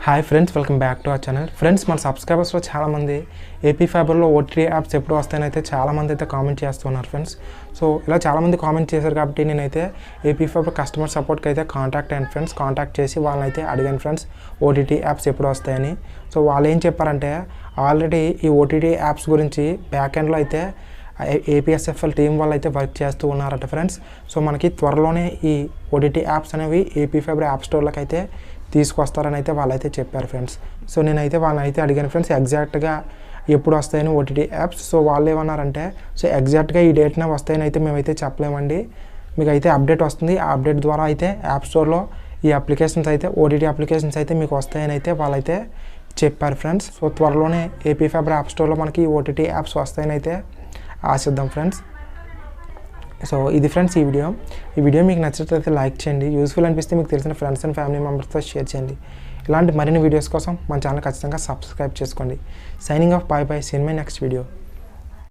Hi friends, welcome back to our channel. Friends, మన సబ్స్క్రైబర్స్లో చాలామంది AP ఫైబర్లో OTT apps ఎప్పుడు వస్తాయని అయితే చాలామంది అయితే కామెంట్ చేస్తున్నారు ఫ్రెండ్స్. సో ఇలా చాలామంది కామెంట్ చేశారు కాబట్టి నేనైతే ఏపీ ఫైబర్ కస్టమర్ సపోర్ట్కి అయితే కాంటాక్ట్ అయ్యాను ఫ్రెండ్స్. కాంటాక్ట్ చేసి వాళ్ళని అయితే అడిగాను ఫ్రెండ్స్ ఓటీటీ యాప్స్ ఎప్పుడు వస్తాయని. సో వాళ్ళు ఏం చెప్పారంటే ఆల్రెడీ ఈ ఓటీటీ యాప్స్ గురించి బ్యాక్ ఎండ్లో అయితే apsfl టీం వాళ్ళు అయితే వర్క్ చేస్తూ ఉన్నారట ఫ్రెండ్స్. సో మనకి త్వరలోనే ఈ ఓటీటీ యాప్స్ అనేవి ఏపీ ఫైబర్ యాప్ స్టోర్లకు అయితే తీసుకొస్తారని అయితే వాళ్ళైతే చెప్పారు ఫ్రెండ్స్. సో నేనైతే వాళ్ళని అయితే అడిగాను ఫ్రెండ్స్ ఎగ్జాక్ట్గా ఎప్పుడు వస్తాయని ఓటీటీ యాప్స్. సో వాళ్ళు ఏమన్నారంటే సో ఎగ్జాక్ట్గా ఈ డేట్న వస్తాయని అయితే మేమైతే చెప్పలేమండి, మీకు అయితే అప్డేట్ వస్తుంది, ఆ అప్డేట్ ద్వారా అయితే యాప్ స్టోర్లో ఈ అప్లికేషన్స్ అయితే ఓటీటీ అప్లికేషన్స్ అయితే మీకు వస్తాయని అయితే వాళ్ళైతే చెప్పారు ఫ్రెండ్స్. సో త్వరలోనే ఏపీ ఫైబర్ యాప్ స్టోర్లో మనకి ఓటీటీ యాప్స్ వస్తాయని అయితే ఆశిద్దాం ఫ్రెండ్స్. సో ఇది ఫ్రెండ్స్ ఈ వీడియో మీకు నచ్చినట్లయితే లైక్ చేయండి, యూస్ఫుల్ అనిపిస్తే మీకు తెలిసిన ఫ్రెండ్స్ అండ్ ఫ్యామిలీ మెంబర్స్తో షేర్ చేయండి. ఇలాంటి మరిన్ని వీడియోస్ కోసం మన ఛానల్ ఖచ్చితంగా సబ్స్క్రైబ్ చేసుకోండి. Signing off, bye bye, see you in my next video.